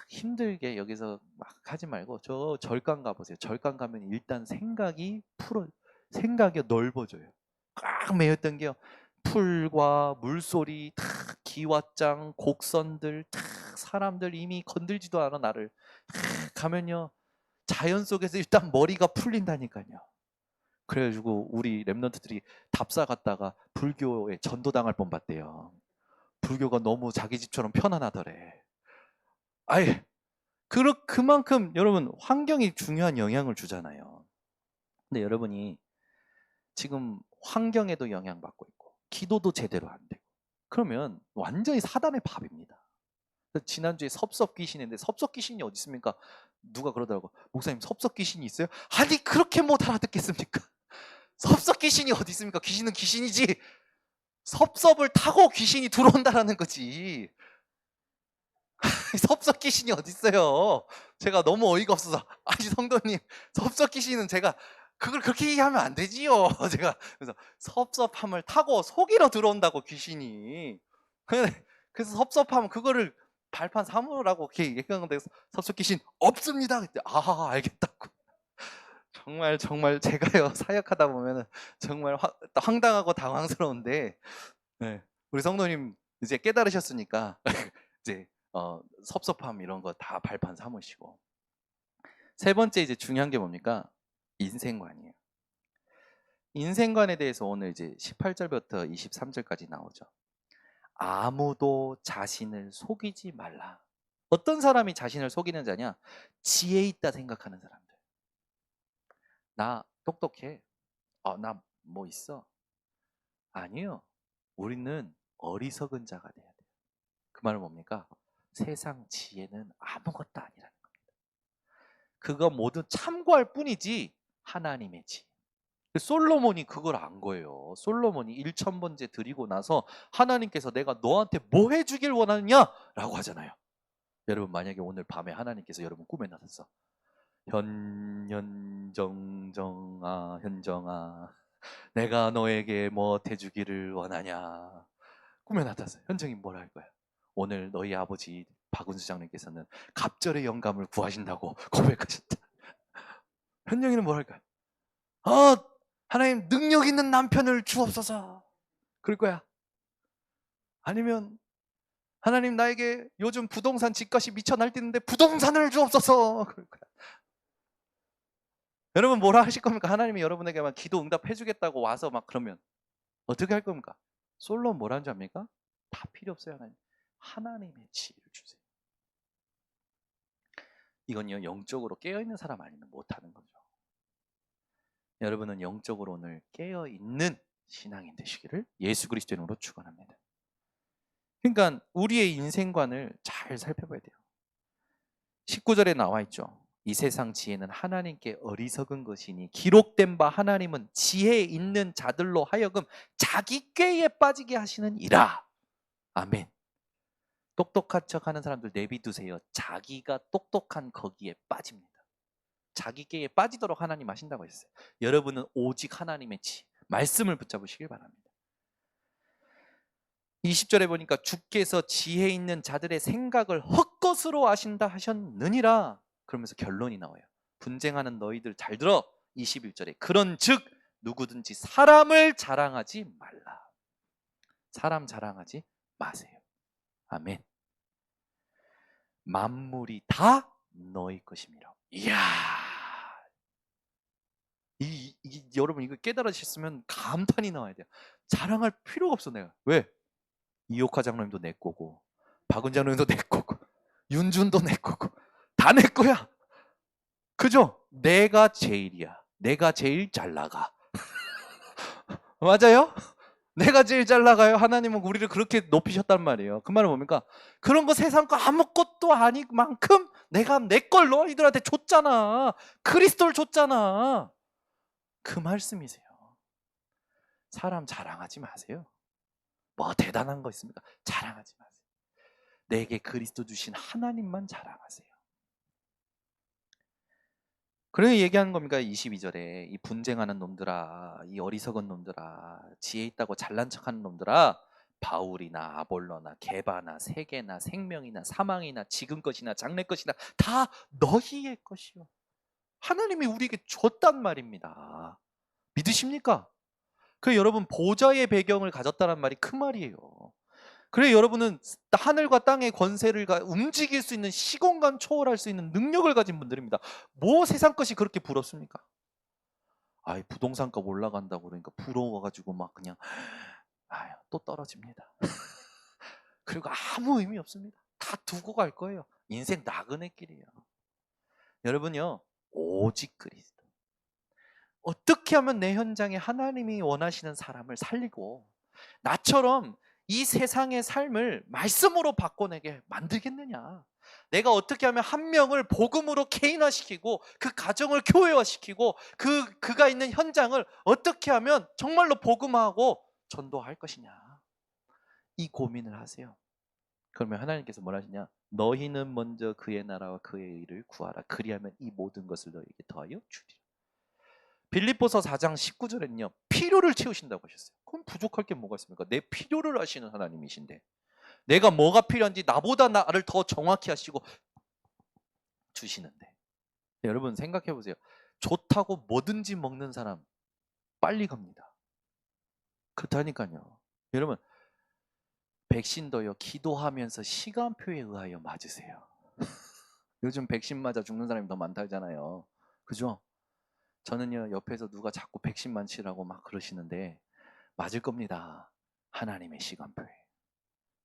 힘들게 여기서 막 하지 말고 저 절간 가보세요. 절간 가면 일단 생각이 넓어져요. 꽉 메였던 게요. 풀과 물소리, 탁 기왓장, 곡선들, 탁 사람들 이미 건들지도 않아 나를 탁 가면요. 자연 속에서 일단 머리가 풀린다니까요. 그래가지고 우리 랩런트들이 답사 갔다가 불교에 전도당할 뻔봤대요. 불교가 너무 자기 집처럼 편안하더래. 아예 그만큼 여러분 환경이 중요한 영향을 주잖아요. 근데 여러분이 지금 환경에도 영향받고 있고 기도도 제대로 안 되고 그러면 완전히 사단의 밥입니다. 지난주에 섭섭 귀신인데 섭섭 귀신이 어디 있습니까? 누가 그러더라고. 목사님 섭섭 귀신이 있어요? 아니 그렇게 못 알아듣겠습니까? 섭섭 귀신이 어디 있습니까? 귀신은 귀신이지. 섭섭을 타고 귀신이 들어온다라는 거지. 섭섭 귀신이 어디 있어요? 제가 너무 어이가 없어서 아니 성도님 섭섭 귀신은 제가 그걸 그렇게 얘기하면 안 되지요. 제가 그래서 섭섭함을 타고 속이러 들어온다고 귀신이. 그래서 섭섭하면 그거를 발판 삼으라고 이렇게 얘기한 건데 섭섭 귀신 없습니다. 그때 아 알겠다고. 정말 제가요 사역하다 보면은 정말 황당하고 당황스러운데 네. 우리 성도님 이제 깨달으셨으니까 이제 섭섭함 이런 거 다 발판 삼으시고 세 번째 이제 중요한 게 뭡니까? 인생관이에요. 인생관에 대해서 오늘 이제 18절부터 23절까지 나오죠. 아무도 자신을 속이지 말라. 어떤 사람이 자신을 속이는 자냐? 지혜 있다 생각하는 사람들. 나 똑똑해. 나 뭐 있어. 아니요. 우리는 어리석은 자가 돼야 돼요. 그 말은 뭡니까? 세상 지혜는 아무것도 아니라는 겁니다. 그거 모두 참고할 뿐이지 하나님의 지혜. 솔로몬이 그걸 안 거예요. 솔로몬이 1,000번째 드리고 나서 하나님께서 내가 너한테 뭐 해주길 원하느냐? 라고 하잖아요. 여러분 만약에 오늘 밤에 하나님께서 여러분 꿈에 나타났어. 현정아 내가 너에게 뭐 해주기를 원하냐. 꿈에 나타났어요. 현정이 뭐라 할 거야? 오늘 너희 아버지 박은수 장님께서는 갑절의 영감을 구하신다고 고백하셨다. 현정이는 뭐라 할까요? 하나님 능력 있는 남편을 주옵소서. 그럴 거야. 아니면 하나님 나에게 요즘 부동산 집값이 미쳐 날뛰는데 부동산을 주옵소서. 그럴 거야. 여러분 뭐라 하실 겁니까? 하나님이 여러분에게 막 기도 응답해 주겠다고 와서 막 그러면 어떻게 할 겁니까? 솔로 뭐라는 줄 압니까? 다 필요 없어요. 하나님의 지혜를 주세요. 이건요 영적으로 깨어있는 사람 아니면 못하는 거죠. 여러분은 영적으로 오늘 깨어있는 신앙인 되시기를 예수 그리스도 이름으로 축원합니다. 그러니까 우리의 인생관을 잘 살펴봐야 돼요. 19절에 나와 있죠. 이 세상 지혜는 하나님께 어리석은 것이니 기록된 바 하나님은 지혜 있는 자들로 하여금 자기 꾀에 빠지게 하시느니라. 아멘. 똑똑한 척하는 사람들 내비두세요. 자기가 똑똑한 거기에 빠집니다. 자기 꾀에 빠지도록 하나님 하신다고 했어요. 여러분은 오직 하나님의 지혜, 말씀을 붙잡으시길 바랍니다. 20절에 보니까 주께서 지혜 있는 자들의 생각을 헛것으로 아신다 하셨느니라. 그러면서 결론이 나와요. 분쟁하는 너희들 잘 들어. 21절에 그런즉 누구든지 사람을 자랑하지 말라. 사람 자랑하지 마세요. 아멘. 만물이 다 너희 것임이라. 이야. 여러분 이거 깨달으셨으면 감탄이 나와야 돼요. 자랑할 필요가 없어 내가. 왜? 이옥화 장로님도 내 거고 박은 장로님도 내 거고 윤준도 내 거고 다 내 거야. 그죠? 내가 제일이야. 내가 제일 잘 나가. 맞아요? 내가 제일 잘 나가요. 하나님은 우리를 그렇게 높이셨단 말이에요. 그 말은 뭡니까? 그런 거 세상 거 아무것도 아닌 만큼 내가 내 걸 너희들한테 줬잖아. 그리스도를 줬잖아. 그 말씀이세요. 사람 자랑하지 마세요. 뭐 대단한 거 있습니까? 자랑하지 마세요. 내게 그리스도 주신 하나님만 자랑하세요. 그래서 얘기하는 겁니까? 22절에 이 분쟁하는 놈들아, 이 어리석은 놈들아, 지혜 있다고 잘난 척하는 놈들아, 바울이나 아볼로나 게바나 세계나 생명이나 사망이나 지금 것이나 장래 것이나 다 너희의 것이요. 하나님이 우리에게 줬단 말입니다. 믿으십니까? 그 여러분 보좌의 배경을 가졌다는 말이 큰 말이에요. 그래 여러분은 하늘과 땅의 권세를 움직일 수 있는 시공간 초월할 수 있는 능력을 가진 분들입니다. 뭐 세상 것이 그렇게 부럽습니까? 아이 부동산값 올라간다고 그러니까 부러워가지고 막 그냥 아유 또 떨어집니다. 그리고 아무 의미 없습니다. 다 두고 갈 거예요. 인생 나그네 길이에요. 여러분요 오직 그리스도. 어떻게 하면 내 현장에 하나님이 원하시는 사람을 살리고 나처럼 이 세상의 삶을 말씀으로 바꿔내게 만들겠느냐. 내가 어떻게 하면 한 명을 복음으로 개인화시키고 그 가정을 교회화시키고 그가 있는 현장을 어떻게 하면 정말로 복음화하고 전도할 것이냐. 이 고민을 하세요. 그러면 하나님께서 뭘 하시냐. 너희는 먼저 그의 나라와 그의 의를 구하라. 그리하면 이 모든 것을 너희에게 더하여 주리라. 빌립보서 4장 19절에는요. 필요를 채우신다고 하셨어요. 그럼 부족할 게 뭐가 있습니까? 내 필요를 하시는 하나님이신데 내가 뭐가 필요한지 나보다 나를 더 정확히 하시고 주시는데 여러분 생각해 보세요. 좋다고 뭐든지 먹는 사람 빨리 갑니다. 그렇다니까요. 여러분 백신도요. 기도하면서 시간표에 의하여 맞으세요. 요즘 백신 맞아 죽는 사람이 더 많다잖아요. 그죠? 저는요 옆에서 누가 자꾸 백신 맞으라고 막 그러시는데 맞을 겁니다. 하나님의 시간표에.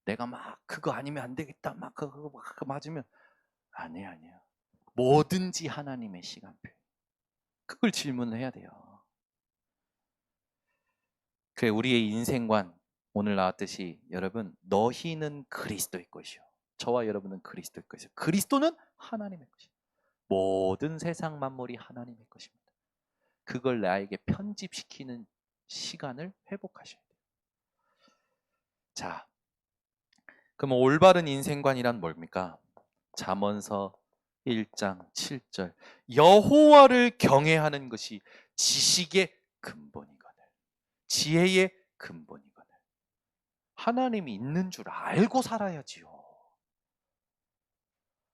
내가 막 그거 아니면 안 되겠다 막 그거 맞으면 아니에요. 뭐든지 하나님의 시간표. 그걸 질문해야 돼요. 그래 우리의 인생관 오늘 나왔듯이 여러분 너희는 그리스도의 것이요. 저와 여러분은 그리스도의 것이요. 그리스도는 하나님의 것이요. 모든 세상 만물이 하나님의 것입니다. 그걸 나에게 편집시키는 시간을 회복하셔야 돼요. 자, 그럼 올바른 인생관이란 뭡니까? 잠언서 1장 7절 여호와를 경외하는 것이 지식의 근본이거늘 지혜의 근본이거늘 하나님이 있는 줄 알고 살아야지요.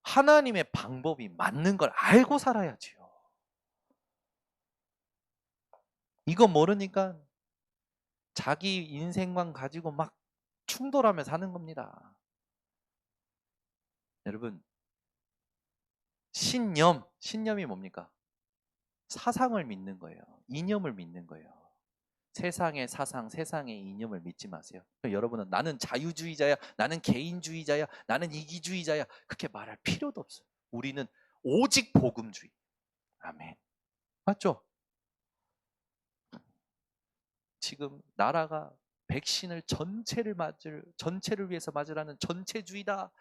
하나님의 방법이 맞는 걸 알고 살아야지요. 이거 모르니까 자기 인생관 가지고 막 충돌하며 사는 겁니다. 여러분, 신념이 뭡니까? 사상을 믿는 거예요. 이념을 믿는 거예요. 세상의 사상, 세상의 이념을 믿지 마세요. 여러분은 나는 자유주의자야, 나는 개인주의자야, 나는 이기주의자야 그렇게 말할 필요도 없어요. 우리는 오직 복음주의. 아멘. 맞죠? 지금 나라가 백신을 전체를 위해서 맞으라는 전체주의다.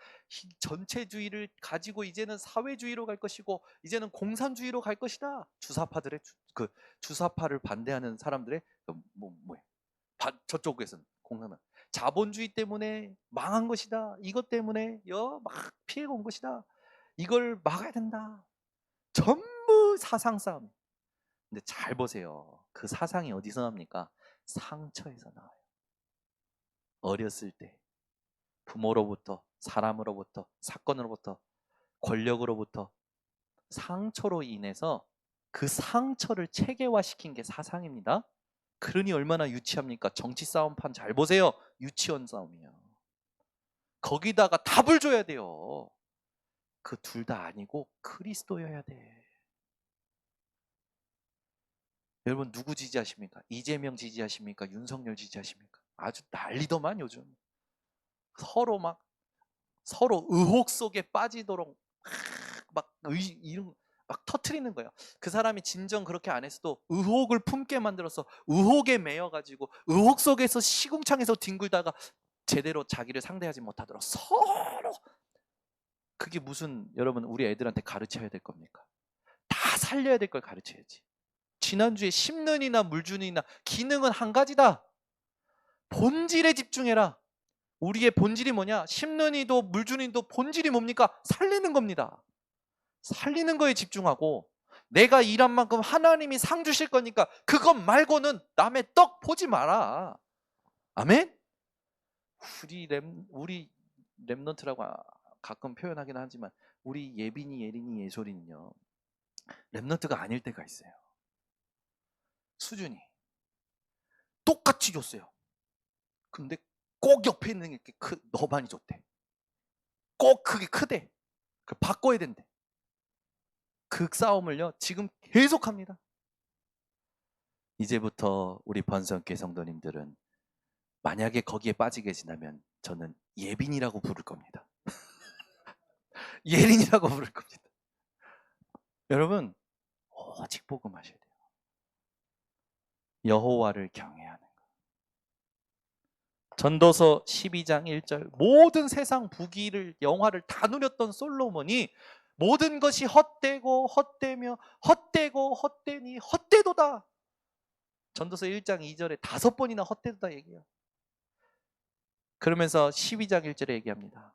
전체주의를 가지고 이제는 사회주의로 갈 것이고 이제는 공산주의로 갈 것이다. 주사파를 반대하는 사람들의 저쪽에서는 공산당 자본주의 때문에 망한 것이다. 이것 때문에 막 피해가 온 것이다. 이걸 막아야 된다. 전부 사상 싸움. 근데 잘 보세요. 그 사상이 어디서 납니까? 상처에서 나와요. 어렸을 때 부모로부터, 사람으로부터, 사건으로부터, 권력으로부터 상처로 인해서 그 상처를 체계화시킨 게 사상입니다. 그러니 얼마나 유치합니까? 정치 싸움판 잘 보세요. 유치원 싸움이에요. 거기다가 답을 줘야 돼요. 그 둘 다 아니고 그리스도여야 돼. 여러분 누구 지지하십니까? 이재명 지지하십니까? 윤석열 지지하십니까? 아주 난리더만 요즘. 서로 의혹 속에 빠지도록 이런 막 터트리는 거예요. 그 사람이 진정 그렇게 안 했어도 의혹을 품게 만들어서 의혹에 매여가지고 의혹 속에서 시궁창에서 뒹굴다가 제대로 자기를 상대하지 못하도록 서로. 그게 무슨 여러분 우리 애들한테 가르쳐야 될 겁니까? 다 살려야 될 걸 가르쳐야지. 지난주에 심는이나 물주는이나 기능은 한 가지다. 본질에 집중해라. 우리의 본질이 뭐냐? 심는이도 물주는이도 본질이 뭡니까? 살리는 겁니다. 살리는 거에 집중하고 내가 일한 만큼 하나님이 상 주실 거니까 그것 말고는 남의 떡 보지 마라. 아멘? 우리 렘넌트라고 가끔 표현하긴 하지만 우리 예빈이, 예린이, 예솔이는요 렘넌트가 아닐 때가 있어요. 수준이 똑같이 줬어요. 근데 꼭 옆에 있는 게 너 많이 줬대. 꼭 그게 크대. 그걸 바꿔야 된대. 그 싸움을요 지금 계속합니다. 이제부터 우리 번성교회 성도님들은 만약에 거기에 빠져 계시다면 저는 예빈이라고 부를 겁니다. 예린이라고 부를 겁니다. 여러분 오직 복음하셔야 돼요. 여호와를 경외하는 것. 전도서 12장 1절 모든 세상 부귀를 영화를 다 누렸던 솔로몬이 모든 것이 헛되고 헛되며 헛되고 헛되니 헛되도다. 전도서 1장 2절에 5번이나 헛되도다 얘기해요. 그러면서 12장 1절에 얘기합니다.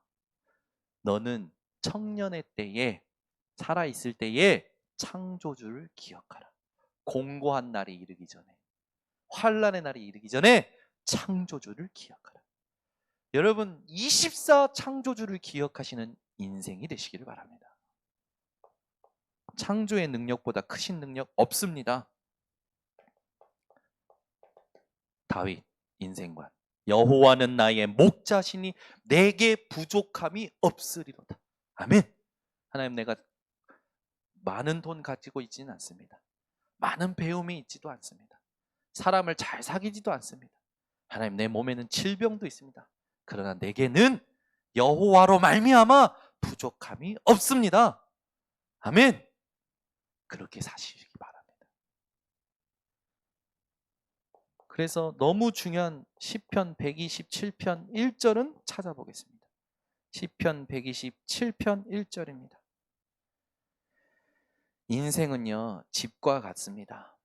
너는 청년의 때에 살아있을 때에 창조주를 기억하라. 공고한 날이 이르기 전에 환난의 날이 이르기 전에 창조주를 기억하라. 여러분 24 창조주를 기억하시는 인생이 되시기를 바랍니다. 창조의 능력보다 크신 능력 없습니다. 다윗 인생관 여호와는 나의 목자시니 내게 부족함이 없으리로다. 아멘. 하나님 내가 많은 돈 가지고 있지는 않습니다. 많은 배움이 있지도 않습니다. 사람을 잘 사귀지도 않습니다. 하나님 내 몸에는 질병도 있습니다. 그러나 내게는 여호와로 말미암아 부족함이 없습니다. 아멘. 그렇게 사시기 바랍니다. 그래서 너무 중요한 시편 127편 1절은 찾아보겠습니다. 시편 127편 1절입니다. 인생은요 집과 같습니다.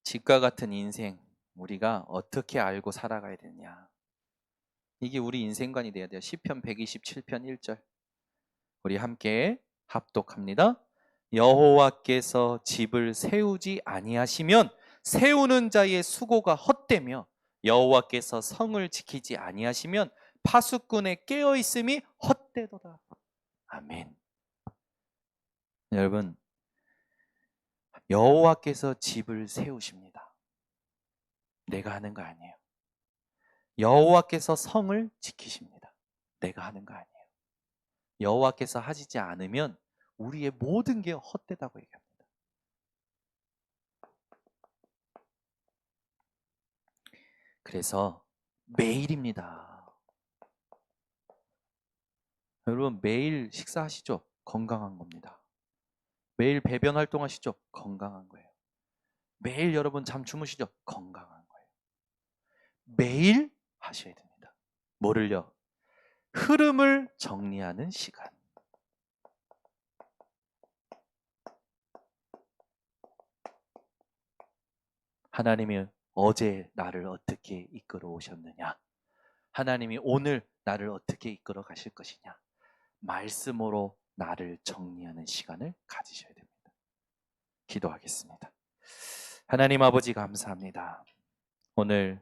집과 같은 인생 우리가 어떻게 알고 살아가야 되느냐. 이게 우리 인생관이 돼야 돼요. 시편 127편 1절. 우리 함께 합독합니다. 여호와께서 집을 세우지 아니하시면 세우는 자의 수고가 헛되며 여호와께서 성을 지키지 아니하시면 파수꾼의 깨어 있음이 헛되도다. 아멘. 여러분, 여호와께서 집을 세우십니다. 내가 하는 거 아니에요. 여호와께서 성을 지키십니다. 내가 하는 거 아니에요. 여호와께서 하시지 않으면 우리의 모든 게 헛되다고 얘기합니다. 그래서 매일입니다. 여러분 매일 식사하시죠? 건강한 겁니다. 매일 배변 활동하시죠? 건강한 거예요. 매일 여러분 잠 주무시죠? 건강한 거예요. 매일 하셔야 됩니다. 뭐를요? 흐름을 정리하는 시간. 하나님이 어제 나를 어떻게 이끌어 오셨느냐? 하나님이 오늘 나를 어떻게 이끌어 가실 것이냐? 말씀으로 나를 정리하는 시간을 가지셔야 됩니다. 기도하겠습니다. 하나님 아버지 감사합니다. 오늘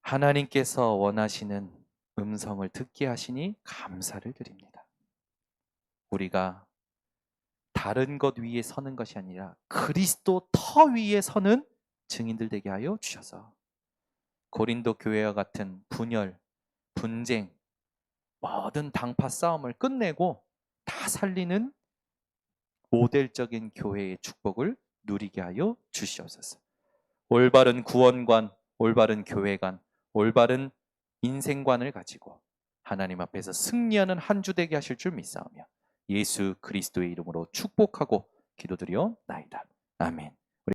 하나님께서 원하시는 음성을 듣게 하시니 감사를 드립니다. 우리가 다른 것 위에 서는 것이 아니라 그리스도 터 위에 서는 증인들 되게 하여 주셔서 고린도 교회와 같은 분열, 분쟁, 모든 당파 싸움을 끝내고 다 살리는 모델적인 교회의 축복을 누리게 하여 주시옵소서. 올바른 구원관, 올바른 교회관, 올바른 인생관을 가지고 하나님 앞에서 승리하는 한 주 되게 하실 줄 믿사오며 예수 그리스도의 이름으로 축복하고 기도드려 나이다. 아멘.